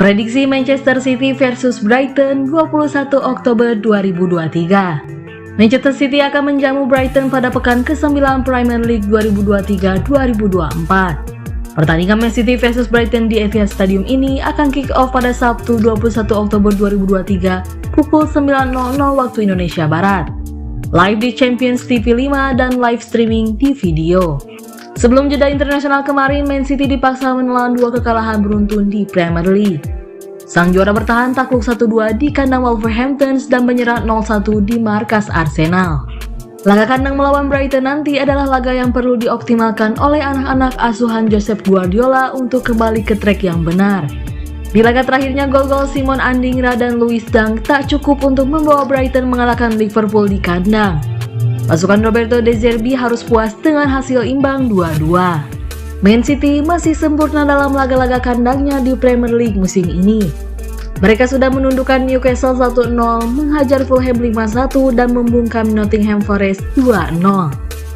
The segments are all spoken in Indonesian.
Prediksi Manchester City versus Brighton 21 Oktober 2023. Manchester City akan menjamu Brighton pada pekan ke-9 Premier League 2023-2024. Pertandingan Man City versus Brighton di Etihad Stadium ini akan kick off pada Sabtu 21 Oktober 2023 pukul 9.00 waktu Indonesia Barat. Live di Champions TV 5 dan live streaming di video. Sebelum jeda internasional kemarin, Man City dipaksa menelan 2 kekalahan beruntun di Premier League. Sang juara bertahan takluk 1-2 di kandang Wolverhampton dan menyerah 0-1 di markas Arsenal. Laga kandang melawan Brighton nanti adalah laga yang perlu dioptimalkan oleh anak-anak asuhan Josep Guardiola untuk kembali ke trek yang benar. Di laga terakhirnya, gol-gol Simon Adingra dan Louis Dunk tak cukup untuk membawa Brighton mengalahkan Liverpool di kandang. Pasukan Roberto De Zerbi harus puas dengan hasil imbang 2-2. Man City masih sempurna dalam laga-laga kandangnya di Premier League musim ini. Mereka sudah menundukkan Newcastle 1-0, menghajar Fulham 5-1 dan membungkam Nottingham Forest 2-0.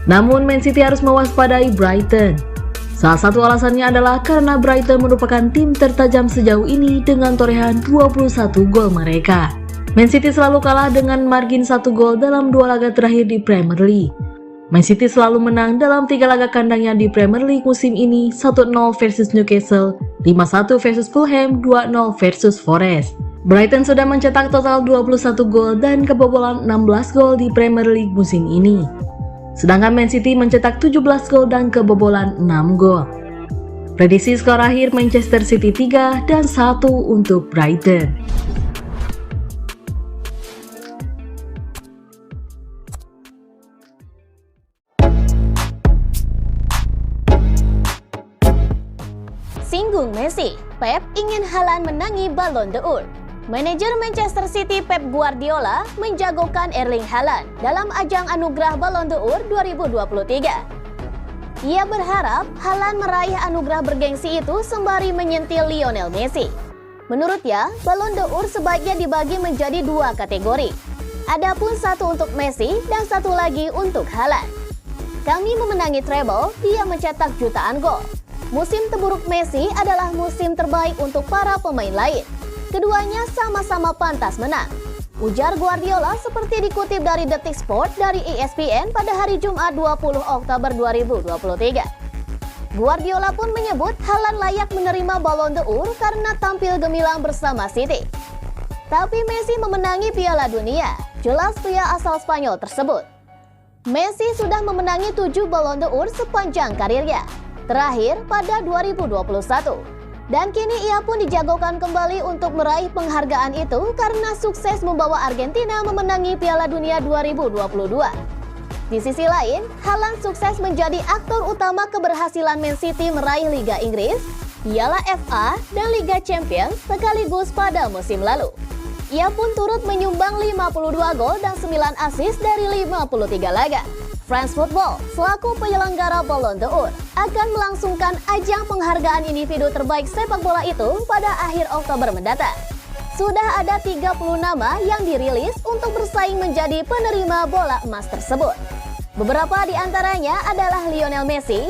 Namun Man City harus mewaspadai Brighton. Salah satu alasannya adalah karena Brighton merupakan tim tertajam sejauh ini dengan torehan 21 gol mereka. Man City selalu kalah dengan margin 1 gol dalam 2 laga terakhir di Premier League. Man City selalu menang dalam 3 laga kandangnya di Premier League musim ini, 1-0 versus Newcastle, 5-1 versus Fulham, 2-0 versus Forest. Brighton sudah mencetak total 21 gol dan kebobolan 16 gol di Premier League musim ini. Sedangkan Man City mencetak 17 gol dan kebobolan 6 gol. Prediksi skor akhir Manchester City 3 dan 1 untuk Brighton. Singgung Messi, Pep ingin Haaland menangi Ballon d'Or. Manajer Manchester City Pep Guardiola menjagokan Erling Haaland dalam ajang anugerah Ballon d'Or 2023. Ia berharap Haaland meraih anugerah bergengsi itu sembari menyentil Lionel Messi. Menurutnya, Ballon d'Or sebaiknya dibagi menjadi 2 kategori. Adapun 1 untuk Messi dan 1 lagi untuk Haaland. Kami memenangi treble, dia mencetak jutaan gol. Musim terburuk Messi adalah musim terbaik untuk para pemain lain. Keduanya sama-sama pantas menang, ujar Guardiola seperti dikutip dari Detik Sport dari ESPN pada hari Jumat 20 Oktober 2023. Guardiola pun menyebut Haaland layak menerima Ballon d'Or karena tampil gemilang bersama City. Tapi Messi memenangi Piala Dunia, jelas pria asal Spanyol tersebut. Messi sudah memenangi 7 Ballon d'Or sepanjang karirnya, terakhir pada 2021. Dan kini ia pun dijagokan kembali untuk meraih penghargaan itu karena sukses membawa Argentina memenangi Piala Dunia 2022. Di sisi lain, Haaland sukses menjadi aktor utama keberhasilan Man City meraih Liga Inggris, Piala FA, dan Liga Champions sekaligus pada musim lalu. Ia pun turut menyumbang 52 gol dan 9 assist dari 53 laga. France Football, selaku penyelenggara Ballon d'Or, akan melangsungkan ajang penghargaan individu terbaik sepak bola itu pada akhir Oktober mendatang. Sudah ada 30 nama yang dirilis untuk bersaing menjadi penerima bola emas tersebut. Beberapa di antaranya adalah Lionel Messi,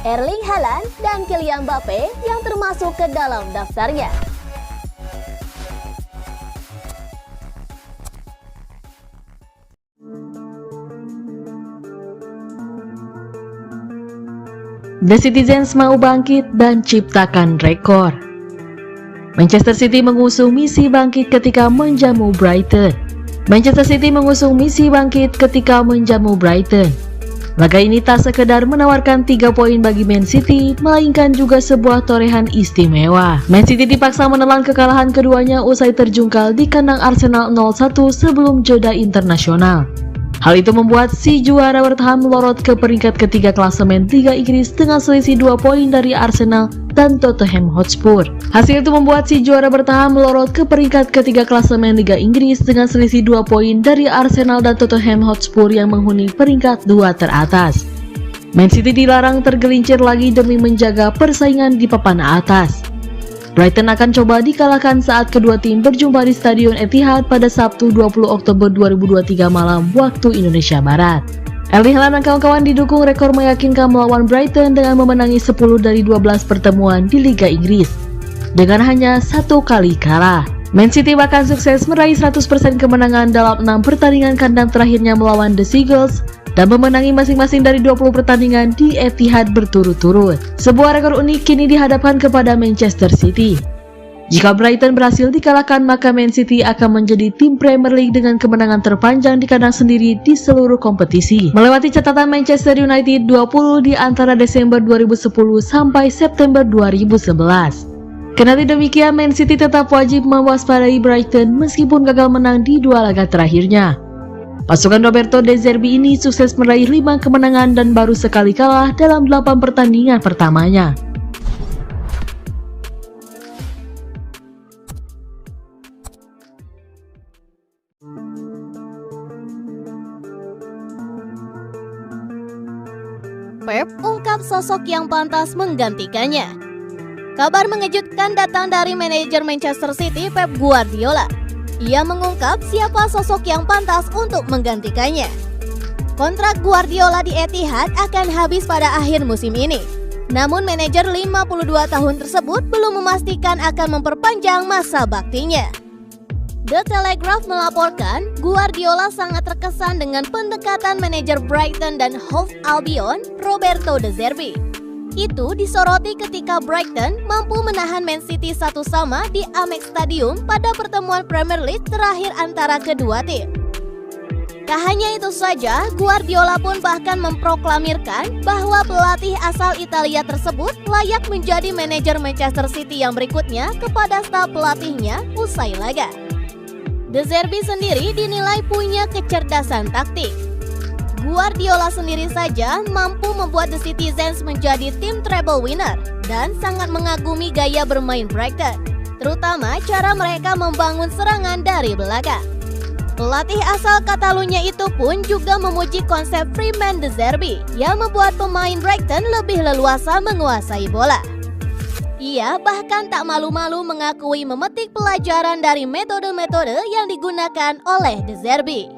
Erling Haaland, dan Kylian Mbappe yang termasuk ke dalam daftarnya. The Citizens mau bangkit dan ciptakan rekor. Manchester City mengusung misi bangkit ketika menjamu Brighton. Manchester City mengusung misi bangkit ketika menjamu Brighton. Laga ini tak sekedar menawarkan 3 poin bagi Man City, melainkan juga sebuah torehan istimewa. Man City dipaksa menelan kekalahan keduanya usai terjungkal di kandang Arsenal 0-1 sebelum jeda internasional. Hal itu membuat si juara bertahan melorot ke peringkat ketiga klasemen Liga Inggris dengan selisih 2 poin dari Arsenal dan Tottenham Hotspur. Hasil itu membuat si juara bertahan melorot ke peringkat ketiga klasemen Liga Inggris dengan selisih 2 poin dari Arsenal dan Tottenham Hotspur yang menghuni peringkat 2 teratas. Man City dilarang tergelincir lagi demi menjaga persaingan di papan atas. Brighton akan coba dikalahkan saat kedua tim berjumpa di Stadion Etihad pada Sabtu 20 Oktober 2023 malam waktu Indonesia Barat. Erling Haaland dan kawan-kawan didukung rekor meyakinkan melawan Brighton dengan memenangi 10 dari 12 pertemuan di Liga Inggris. dengan hanya 1 kali kalah. Man City bahkan sukses meraih 100% kemenangan dalam 6 pertandingan kandang terakhirnya melawan The Seagulls dan memenangi masing-masing dari 20 pertandingan di Etihad berturut-turut. Sebuah rekor unik kini dihadapkan kepada Manchester City. Jika Brighton berhasil dikalahkan, maka Man City akan menjadi tim Premier League dengan kemenangan terpanjang di kandang sendiri di seluruh kompetisi, melewati catatan Manchester United 20 di antara Desember 2010 sampai September 2011. Kendati demikian, Man City tetap wajib mewaspadai Brighton meskipun gagal menang di 2 laga terakhirnya. Pasukan Roberto De Zerbi ini sukses meraih 5 kemenangan dan baru sekali kalah dalam 8 pertandingan pertamanya. Pep ungkap sosok yang pantas menggantikannya. Kabar mengejutkan datang dari manajer Manchester City Pep Guardiola. Ia mengungkap siapa sosok yang pantas untuk menggantikannya. Kontrak Guardiola di Etihad akan habis pada akhir musim ini. Namun manajer 52 tahun tersebut belum memastikan akan memperpanjang masa baktinya. The Telegraph melaporkan, Guardiola sangat terkesan dengan pendekatan manajer Brighton dan Hove Albion, Roberto De Zerbi. Itu disoroti ketika Brighton mampu menahan Man City 1-1 di Amex Stadium pada pertemuan Premier League terakhir antara kedua tim. Tak hanya itu saja, Guardiola pun bahkan memproklamirkan bahwa pelatih asal Italia tersebut layak menjadi manajer Manchester City yang berikutnya kepada staf pelatihnya usai laga. De Zerbi sendiri dinilai punya kecerdasan taktik. Guardiola sendiri saja mampu membuat The Citizens menjadi tim treble winner dan sangat mengagumi gaya bermain Brighton, terutama cara mereka membangun serangan dari belakang. Pelatih asal Catalunya itu pun juga memuji konsep Freeman De Zerbi yang membuat pemain Brighton lebih leluasa menguasai bola. Ia bahkan tak malu-malu mengakui memetik pelajaran dari metode-metode yang digunakan oleh De Zerbi.